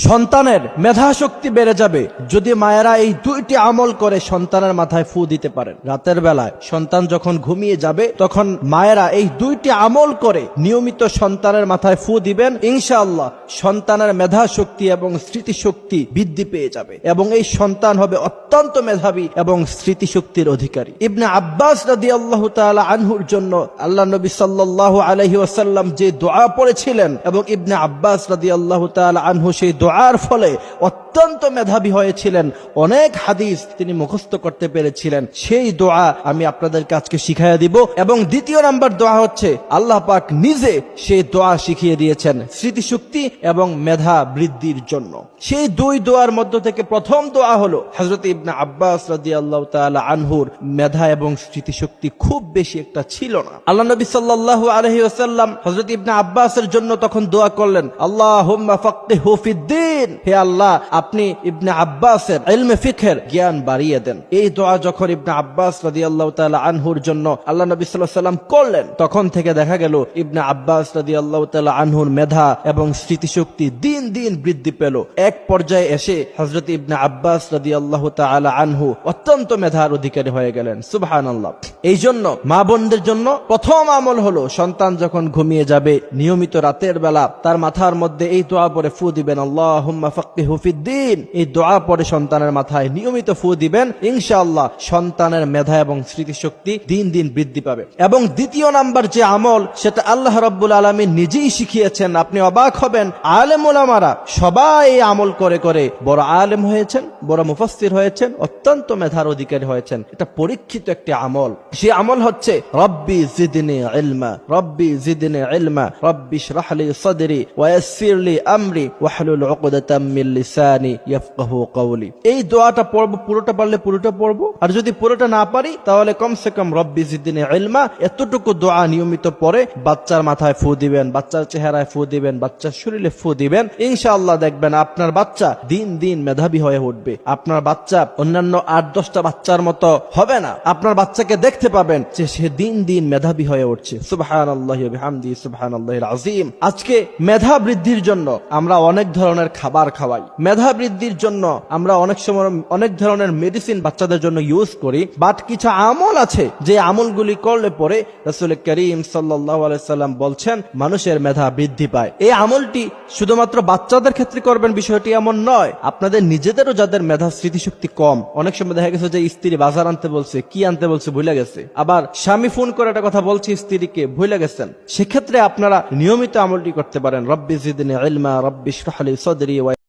সন্তানের মেধা শক্তি বেড়ে যাবে যদি মায়েরা এই দুইটি আমল করে সন্তানের মাথায় ফু দিতে পারেন। রাতের বেলায় সন্তান যখন ঘুমিয়ে যাবে তখন মায়েরা এই দুইটি আমল করে নিয়মিত সন্তানের মাথায় ফু দিবেন, ইনশাআল্লাহ সন্তানের মেধা শক্তি এবং স্মৃতিশক্তি বৃদ্ধি পেয়ে যাবে এবং এই সন্তান হবে অত্যন্ত মেধাবী এবং স্মৃতিশক্তির অধিকারী। ইবনে আব্বাস রাদিয়াল্লাহু তাআলা আনহুর জন্য আল্লাহ নবী সাল্লাল্লাহু আলাইহি ওয়াসাল্লাম যে দোয়া পড়েছিলেন এবং ইবনে আব্বাস রাদিয়াল্লাহু তাআলা আনহু সেই দোয়ার ফলে অত্যন্ত মেধাবী হয়েছিলেন, অনেক হাদিস তিনি মুখস্থ করতে পেরেছিলেন। সেই দোয়া আমি আপনাদেরকে আজকে শিখাইয়া দিব এবং দ্বিতীয় নাম্বার দোয়া হচ্ছে আল্লাহ পাক নিজে সেই দোয়া শিখিয়ে দিয়েছেন স্মৃতিশক্তি এবং মেধা বৃদ্ধির জন্য। সেই দুই দোয়ার মধ্য থেকে প্রথম দোয়া হলো হযরত ইবনে আব্বাস রাদিয়াল্লাহু তাআলা আনহুর মেধা এবং স্মৃতিশক্তি খুব বেশি একটা ছিল না। আল্লাহ নবী সাল্লাল্লাহু আলাইহি ওয়াসাল্লাম হযরত ইবনে আব্বাসের জন্য তখন দোয়া করলেন, আল্লাহুম্মা ফাক্কিহু ফিদ্দীন, হে আল্লাহ আপনি ইবনে আব্বাসের ইলমে ফিকহের জ্ঞান বাড়িয়ে দেন। এই দোয়া যখন ইবনে আব্বাস রাদিয়াল্লাহু তাআলা আনহুর জন্য আল্লাহ নবী সাল্লাল্লাহু আলাইহি ওয়াসাল্লাম করলেন, তখন থেকে দেখা গেল ইবনে আব্বাস রাদিয়াল্লাহু তাআলা আনহুর মেধা এবং স্মৃতিশক্তি দিন দিন বৃদ্ধি পেল। এক পর্যায়ে এসে হযরত ইবনে আব্বাস রাদিয়াল্লাহু তাআলা আনহু অত্যন্ত মেধার অধিকারী হয়ে গেলেন। সুবহানাল্লাহ। এই জন্য মা বোনদের জন্য প্রথম আমল হলো সন্তান যখন ঘুমিয়ে যাবে নিয়মিত রাতের বেলা তার মাথার মধ্যে এই দোয়া পড়ে ফু দিবেন, আল্লাহুম্মা ফাক্কিহু ফিদ্দীন। এই দোয়া পড়ে সন্তানের মাথায় নিয়মিত ফু দিবেন, ইনশাআল্লাহ সন্তানের মেধা এবং স্মৃতিশক্তি দিন দিন বৃদ্ধি পাবে। এবং দ্বিতীয় নাম্বার যে আমল সেটা আল্লাহ রাব্বুল আলামিন নিজেই শিখিয়েছেন, আপনি অবাক হবেন আলেম ওলামারা সবাই এই আমল করে করে বড় আলেম হয়েছেন, বড় মুফাসসির হয়েছেন, অত্যন্ত মেধার অধিকারী হয়েছেন। এটা পরীক্ষিত একটি আমল। সেই আমল হচ্ছে রব্বি জিদনি ইলমা, রব্বি জিদনি ইলমা, রব্বি ইশরাহ লি সাদরি ওয়া ইয়াসসির লি আমরি ওয়াহলুল উকদাতাম মিন লিসানি ইয়াফকাহু কওলি। এই দোয়াটা পড়ব, পুরোটা পারলে পুরোটা পড়ব, আর যদি পুরোটা না পারি তাহলে কমসে কম রব্বি জিদনি ইলমা এতটুকু দোয়া নিয়মিত পড়ে বাচ্চার মাথায় ফু দিবেন, বাচ্চার চেহারায় ফু দিবেন, বাচ্চার শরীরে ফু দিবেন, ইনশাআল্লাহ দেখবেন আপনার বাচ্চা দিন দিন মেধাবী হয়ে উঠবে। আপনার বাচ্চা অন্যান্য 8-10টা বাচ্চার মতো হবে না। আপনার বাচ্চাকে দেখতে পাবেন যে সে দিন দিন মেধাবী হয়ে উঠছে। সুবহানাল্লাহি ওয়া বিহামদিহি সুবহানাল্লাহিল আযীম। আজকে মেধা বৃদ্ধির জন্য আমরা অনেক ধরনের খাবার খাওয়াই, মেধা বৃদ্ধির জন্য আমরা অনেক সময় অনেক ধরনের মেডিসিন বাচ্চাদের জন্য ইউজ করি, বাট কিছু আমল আছে যে আমলগুলি করলে পরে রাসূল করিম সাল্লাল্লাহু আলাইহি সাল্লাম বলছেন মানুষের মেধা বৃদ্ধি পায়। এই আমলটি শুধুমাত্র বাচ্চাদের ক্ষেত্রে করবেন বিষয়টি এমন নয়, আপনাদের নিজেদেরও যাদের মেধা স্মৃতিশক্তি কম, অনেক সময় দেখা গেছে যে স্ত্রী বাজার আনতে বলছে, কি আনতে বলছে ভুলে গেছে, আবার স্বামী ফোন করে একটা কথা বলছে স্ত্রীকে ভুলে গেছেন, সেক্ষেত্রে আপনারা নিয়মিত আমলটি করতে পারেন। রব্বি জিদনি ইলমা, রব্বি ইশরাহ লি সাদরি।